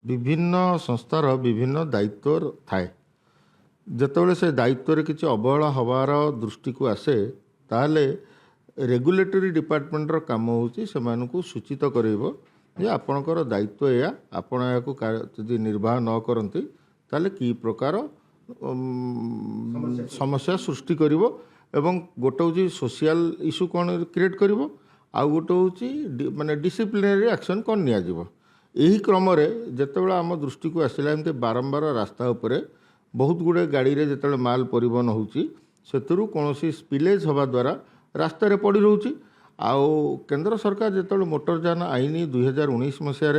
विभिन्न संस्थार विभिन्न दायित्व थाए जितेबाला से दायित्व किसी अवहेला हबार दृष्टि को आसे ताहले रेगुलेटरी डिपार्टमेंटर काम होची को सूचित करेबो जे आपणकर दायित्व या आपण याकू यदि निर्वाह न करती ताहले कि प्रकार समस्या सृष्टि करिवो एवं गोटे हूँ सोशल इश्यू कौन क्रिएट करिवो आउ गोटे हूँ माने डिसिप्लिनरी एक्शन कौन निया जिवो। यही क्रम जितेबाला आम दृष्टि को आसला एमती बारंबार रास्ता उपरे बहुत गुड़े गाड़ी रे जिते माल परिवहन होची सेतुरु कौनसी स्पिलेज हवा द्वारा रास्ता रे पड़ी रहउची। आउ केंद्र सरकार जिते मोटरयान आईन 2019 मसीह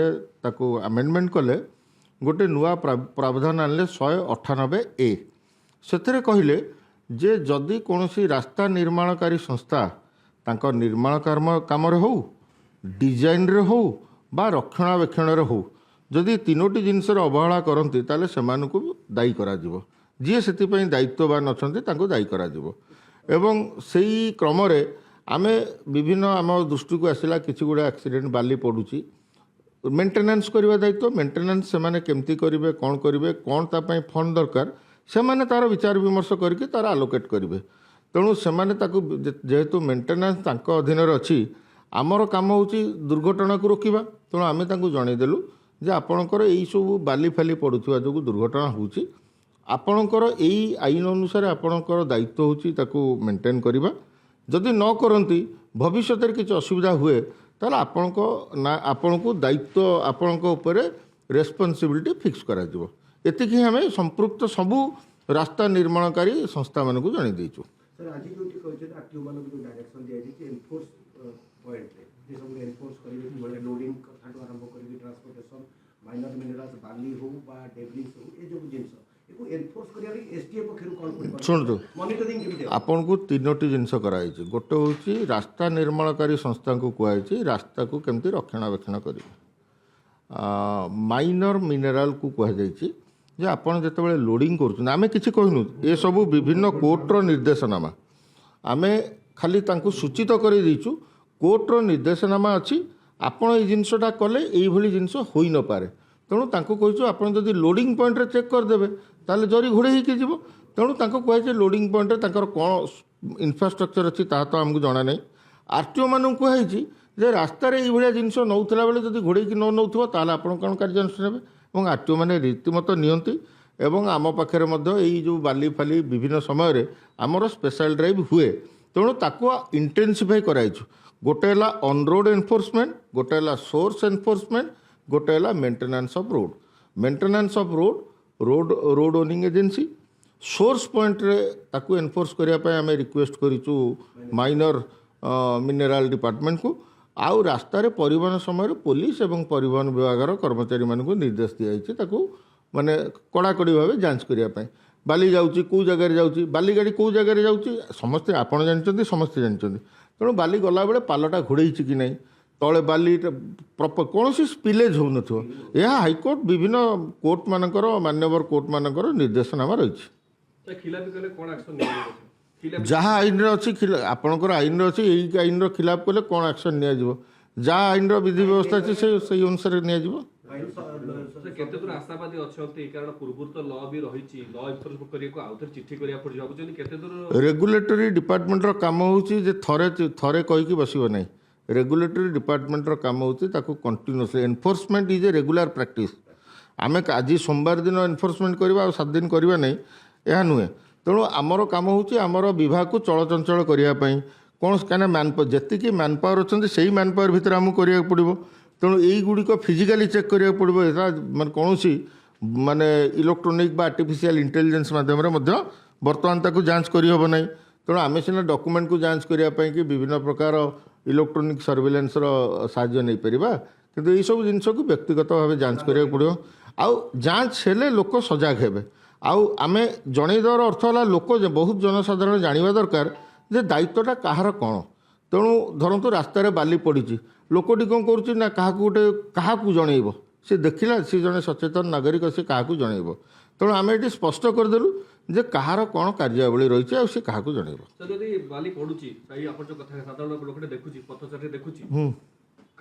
ताको आमेंडमेंट कले गोटे नुआ प्रावधान आनले 198A से कहले जे जदि कौनसी रास्ता निर्माणकारी संस्था तांकर निर्माण काम हो डिजाइन रे हो बा रक्षणाबेक्षण हो जदि तीनोटी जिनसर अवहेला करती ताले सेमानकु दायी करा जिवो। जी से दायित्ववान अच्छा दायी करा जिवो। एवं सेई क्रम रे आमे विभिन्न आम दृष्टि को आसला किसी गुड़ा एक्सीडेंट बाली पड़ुची मेंटेनेंस करवा दायित्व मेंटेनेंस से केमती करेंगे कौन करेंगे कौन तापाई फंड दरकार से तार विचार विमर्श करके तार आलोकेट करेंगे। तेणु से जेहेतु मेंटेनेंस तांको अधीन अच्छी आमर काम होची दुर्घटना को रोकवा तेणु आम जनईदेलु जे आपणकर यही सब बाली फाली पड़ुवा जो दुर्घटना होची आपणकर यही आईन अनुसार आपणकर दायित्व होची ताकू मेंटेन करवा जदि न करती भविष्य किसी असुविधा हुए ताल आपण को दायित्व आपण रेस्पॉन्सिबिलिटी फिक्स करा जिवो। एतिकी आम संपृक्त सबू रास्ता निर्माणकारी संस्था मान को जन देचु। सर आज जो कहते आरटीओ मान जो डायरेक्शन दिया जाय एनफोर्स पॉइंट रे जे सब एनफोर्स करिवे कि लोडिंग कथा आरंभ करिवे ट्रांसपोर्टेशन माइनर मिनरल्स बाली हो बा डेब्रिस हो ए जो जिंस एको एनफोर्स करिया रे एसटीए पखरु कोन पड़े सुनतु मॉनिटरिंग केमिति आपन को तीनोटी जिंस कराई छि। गोटे होची रास्ता निर्माणकारी संस्था को कुआई छि रास्ता को केमति रक्षणाबेक्षण करिवे। माइनर मिनरल को कुआ जाय छि जे आपन जतबेले लोडिंग करछन आमे किछि कहनु ए सब विभिन्न कोर्टर निर्देशनामा आमे खाली तांको सूचित करि दिछु कोर्टर निर्देशनामा अछि आपण ए जिनसटा कले एई भली जिनस होई न पारे तेणु तांको कहिछु आपण जदि लोडिंग पॉइंट रे चेक कर देबे ताले जरी घोड़े ही जीव तेणु तांको कहे लोडिंग पॉइंट रे तांकर कौन इनफ्रास्ट्रक्चर अच्छी ता तो आमको जना नहीं। आरटीओ मान कहुई जे रास्ता ये जिनस नौला बेले जब घोड़े न नौथो ताल आप कौन कार्यानुष्ठान ने आरटीओ मैंने रीतिमत नियंती एवं आम पाखे यही जो बाली फाली विभिन्न समय आमर स्पेशल ड्राइव हुए तेणु ताको इंटेंसिफाई कराइछु। गोटे है ऑन रोड एनफोर्समेंट गोटे है सोर्स एनफोर्समेंट गोटे है maintenance of road road owning agency source point रे ताकू एनफोर्स करने आम रिक्वेस्ट करूँ माइनर मिनेराल डिपार्टमेंट को आउ रास्ता रे परिवहन समय पुलिस एवं परिवहन विभाग कर्मचारी मान को निर्देश दिखाई ताकू माने कड़ाकड़ी भाव जांच करने बाली जाऊँगी कौ जगार जाऊँगी बाली गाड़ी कौ जगार जाऊँगी समस्ते आपड़ जानते समस्ते जानते तेणु बाली गला बेले पालटा घोड़े कि नहीं तले बाली प्रपर कौन स्पिलेज हो न हाईकोर्ट विभिन्न कोर्ट मानकर मान्यवर कोर्ट मानकर निर्देशनामा रही जहाँ आईन अच्छी आपणकर आईन अच्छी यही आईन खिलाफ कले कौन एक्शन निया जहाँ आईन विधि व्यवस्था अच्छी से अनुसार निया केते दूर आशावादी अछंती कारण पूर्व तो लॉ भी रही लॉ एनफोर्स करिया को आउथर चिट्ठी करिया पड़ जाउछन केते दूर रेगुलेटरी डिपार्टमेंट रो काम होची जे थरे कहि कि बसिबो नै रेगुलेटरी डिपार्टमेंट रो काम होची ताको continuously enforcement is a regular practice आमे आज सोमवार दिन एनफोर्समेंट करबा और 7 दिन करबा नै एहा नुहे तेणु आमर काम होची आमर विभाग को चलचंचल करिया पई कोन कने मैनपावर जेतिकी मैनपावर अछंती सेही मैनपावर भितर हमु करिया पड़िबो तेणु यही गुड़िक फिजिकाली चेक करिया पड़िबो एटा माने कोनोसी माने इलेक्ट्रोनिक बा आर्टिफिशियल इंटेलिजेंस माध्यम बर्तमान ताकू जांच करि होबो नै तेणु आम सीना डॉक्यूमेंट को जांच करने कि विभिन्न प्रकार इलेक्ट्रोनिक सर्विलेंस साहाय्य नहीं पारिबा किंतु यही सब जिनस को व्यक्तिगत भाव जांच करिया पड़िबो आउ जांच हेले लोक सजग हेबे आउ आमे जणैदर अर्थ है लोक बहुत जनसाधारण जानिबा दरकार जे दायित्वटा कहार कौन तेणु धरतु रास्तार बाली पड़ी लोकटी कौन करुच्ची ना क्या गोटे क्या जनइब सी देखला सी जड़े सचेतन नागरिक सी क्या जनइब तेणु आम ये स्पष्ट करदेलु जे कहार कौन कार्यावली रही है सी क्या जनइब जदि बाली पड़ुची भाई आप जो कथा साधारण लोकटे देखुची पथचारी देखुची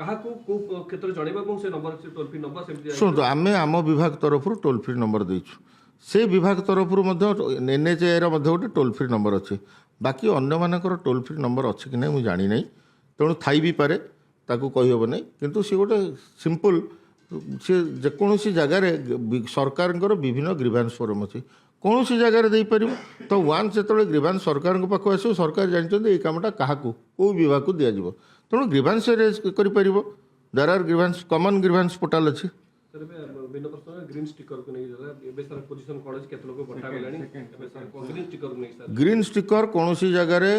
କାହାକୁ କୋଉ କ୍ଷେତ୍ରରେ ଜଣେଇବା ଏବଂ ସେ ନମ୍ବର ଟୋଲ ଫ୍ରି ନମ୍ବର ସେମିତି ଶୁଣନ୍ତୁ ଆମେ ଆମ ବିଭାଗ ତରଫରୁ ଟୋଲ୍ ଫ୍ରି ନମ୍ବର ଦେଇଛୁ ସେ ବିଭାଗ ତରଫରୁ ମଧ୍ୟ NHAIର ମଧ୍ୟ ଗୋଟେ ଟୋଲ୍ ଫ୍ରି ନମ୍ବର ଅଛି ବାକି ଅନ୍ୟମାନଙ୍କର ଟୋଲ୍ ଫ୍ରି ନମ୍ବର ଅଛି କି ନାହିଁ ମୁଁ ଜାଣିନାହିଁ ତେଣୁ ଥାଇ ବି ପାରେ ତାକୁ କହିହେବ ନାହିଁ କିନ୍ତୁ ସେ ଗୋଟେ ସିମ୍ପଲ୍ ସେ ଯେକୌଣସି ଜାଗାରେ ସରକାରଙ୍କର ବିଭିନ୍ନ ଗ୍ରିଭାନ୍ସ ଫୋରମ୍ ଅଛି କୌଣସି ଜାଗାରେ ଦେଇପାରିବ ତ ୱାନ୍ସ ଯେତେବେଳେ ଗ୍ରିଭାନ୍ସ ସରକାରଙ୍କ ପାଖକୁ ଆସିବ ସରକାର ଜାଣିଛନ୍ତି ଏଇ କାମଟା କାହାକୁ କେଉଁ ବିଭାଗକୁ ଦିଆଯିବ ତେଣୁ ଗ୍ରିଭାନ୍ସ ରେଜ୍ କରିପାରିବ there are grievance common grievance portal ଅଛି ସାର୍ ଏବେ ବିଭିନ୍ନ ପ୍ରଶ୍ନ ଗ୍ରୀନ୍ ଷ୍ଟିକରକୁ ନେଇକି ଦେଲା ଏବେ ସାର୍ ପୋଜିସନ କ'ଣ ଅଛି କେତେ ଲୋକ ପଠାଗଲାଣି ଏବେ ସାର୍ ଗ୍ରୀନ୍ ଷ୍ଟିକରକୁ ନେଇକି ସାର୍ ଗ୍ରୀନ୍ ଷ୍ଟିକର କୌଣସି ଜାଗାରେ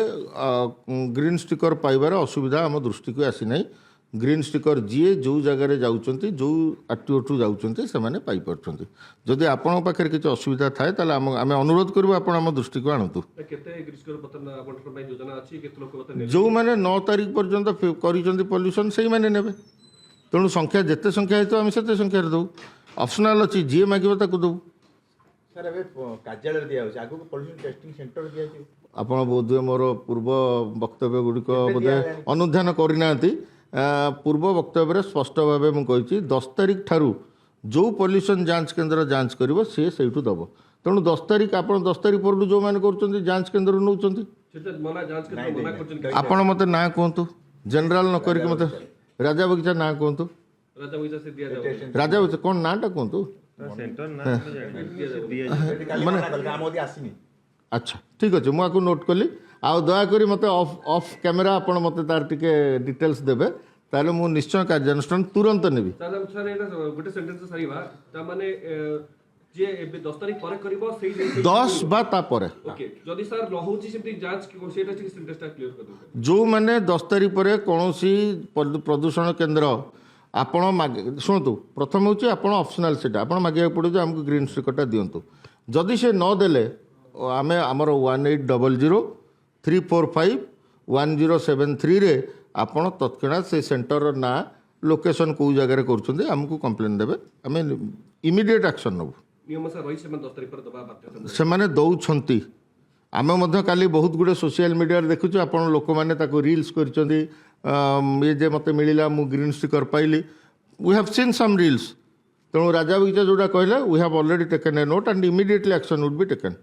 ଗ୍ରୀନ୍ ଷ୍ଟିକର ପାଇବାର ଅସୁବିଧା ଆମ ଦୃଷ୍ଟିକୁ ଆସିନାହିଁ ଗ୍ରୀନ୍ ଷ୍ଟିକର ଯିଏ ଯେଉଁ ଜାଗାରେ ଯାଉଛନ୍ତି ଯେଉଁ ଆର୍ଟିଓଠୁ ଯାଉଛନ୍ତି ସେମାନେ ପାଇପାରୁଛନ୍ତି ଯଦି ଆପଣଙ୍କ ପାଖରେ କିଛି ଅସୁବିଧା ଥାଏ ତାହେଲେ ଆମେ ଅନୁରୋଧ କରିବୁ ଆପଣ ଆମ ଦୃଷ୍ଟିକୁ ଆଣନ୍ତୁ କେତେ ଗ୍ରୀନ୍ ଷ୍ଟିକର ବର୍ତ୍ତମାନ ଆପଣଙ୍କ ପାଇଁ ଯୋଜନା ଅଛି କେତେ ଲୋକ ବର୍ତ୍ତମାନ ଯେଉଁମାନେ 9 ତାରିଖ ପର୍ଯ୍ୟନ୍ତ କରିଛନ୍ତି ପଲ୍ୟୁସନ୍ ସେଇମାନେ ନେବେ ତେଣୁ ସଂଖ୍ୟା ଯେତେ ସଂଖ୍ୟା ହେଇଥିବ ଆମେ ସେତେ ସଂଖ୍ୟାରେ ଦେବୁ ଅପସନାଲ୍ ଅଛି ଯିଏ ମାଗିବ ତାକୁ ଦେବୁ ସାର୍ ଏବେ କାର୍ଯ୍ୟାଳୟରେ ଦିଆଯାଉଛି ଆଗକୁ ପଲ୍ୟୁସନ ଟେଷ୍ଟିଂ ସେଣ୍ଟର ଦିଆଯିବ ଆପଣ ବୋଧହୁଏ ମୋର ପୂର୍ବ ବକ୍ତବ୍ୟ ଗୁଡ଼ିକ ବୋଧେ ଅନୁଧ୍ୟାନ କରିନାହାନ୍ତି ପୂର୍ବ ବକ୍ତବ୍ୟରେ ସ୍ପଷ୍ଟ ଭାବେ ମୁଁ କହିଛି 10 ତାରିଖ ଠାରୁ ଯେଉଁ ପଲ୍ୟୁସନ୍ ଯାଞ୍ଚ କେନ୍ଦ୍ର ଯାଞ୍ଚ କରିବ ସିଏ ସେଇଠୁ ଦେବ ତେଣୁ 10 ତାରିଖ ଆପଣ 10 ତାରିଖ ପରଠୁ ଯେଉଁମାନେ କରୁଛନ୍ତି ଯାଞ୍ଚ କେନ୍ଦ୍ରରୁ ନେଉଛନ୍ତି ସେଟା ମନା ଯାଞ୍ଚ କେନ୍ଦ୍ର ମନା କରୁଛନ୍ତି ଆପଣ ମୋତେ ନାଁ କୁହନ୍ତୁ ଜେନେରାଲ ନ କରିକି ମୋତେ ରାଜା ବଗିଚା ନାଁ କୁହନ୍ତୁ ରାଜା ପଇସା ସେ ଦିଆଯାଉ ରାଜା ବଗିଚା କ'ଣ ନାଁଟା କୁହନ୍ତୁ ଆସିନି ଆଚ୍ଛା ଠିକ୍ ଅଛି ମୁଁ ଆକୁ ନୋଟ୍ କଲି ଆଉ ଦୟାକରି ମୋତେ ଅଫ୍ କ୍ୟାମେରା ଆପଣ ମୋତେ ତାର ଟିକେ ଡିଟେଲ୍ସ ଦେବେ ତାହେଲେ ମୁଁ ନିଶ୍ଚୟ କାର୍ଯ୍ୟାନୁଷ୍ଠାନ ତୁରନ୍ତ ନେବି ସାର୍ ଏଇଟା ଗୋଟେ ସେଣ୍ଟେନ୍ସ ସାରିବା ତାମାନେ ଯିଏ ଏବେ 10 ତାରିଖ ପରେ କରିବ ସେଇ 10 ବା ତାପରେ ଓକେ ଯଦି ସାର୍ ନ ହେଉଛି ସେମିତି ଯାଞ୍ଚ ସେଇଟା ଟିକେ ସେଣ୍ଟେନ୍ସଟା କ୍ଲିୟର କରିଦେବେ ଯେଉଁମାନେ 10 ତାରିଖ ପରେ କୌଣସି ପ୍ରଦୂଷଣ କେନ୍ଦ୍ର ଆପଣ ଶୁଣନ୍ତୁ ପ୍ରଥମ ହେଉଛି ଆପଣ ଅପସନାଲ୍ ସେଇଟା ଆପଣ ମାଗିବାକୁ ପଡ଼ିବ ଯେ ଆମକୁ ଗ୍ରୀନ୍ ଷ୍ଟିକରଟା ଦିଅନ୍ତୁ ଯଦି ସେ ନ ଦେଲେ ଆମେ ଆମର 1800-345-1073ରେ ଆପଣ ତତ୍କ୍ଷଣାତ୍ ସେ ସେଣ୍ଟରର ନାଁ ଲୋକେସନ୍ କେଉଁ ଜାଗାରେ କରୁଛନ୍ତି ଆମକୁ କମ୍ପ୍ଲେନ୍ ଦେବେ ଆମେ ଇମିଡ଼ିଏଟ୍ ଆକ୍ସନ୍ ନେବୁ ନିୟମ ସାର୍ ରହିଛି ସେମାନେ 10 ତାରିଖ ପରେ ଦେବା ବାଧ୍ୟତା ସେମାନେ ଦେଉଛନ୍ତି ଆମେ ମଧ୍ୟ କାଲି ବହୁତ ଗୁଡ଼ିଏ ସୋସିଆଲ ମିଡ଼ିଆରେ ଦେଖୁଛୁ ଆପଣ ଲୋକମାନେ ତାକୁ ରିଲ୍ସ କରିଛନ୍ତି ଇଏ ଯେ ମୋତେ ମିଳିଲା ମୁଁ ଗ୍ରୀନ୍ ଷ୍ଟିକର ପାଇଲି we have seen some reels तेणु राजा बगीचा जोटा कहले we have already taken a note and immediately action would be taken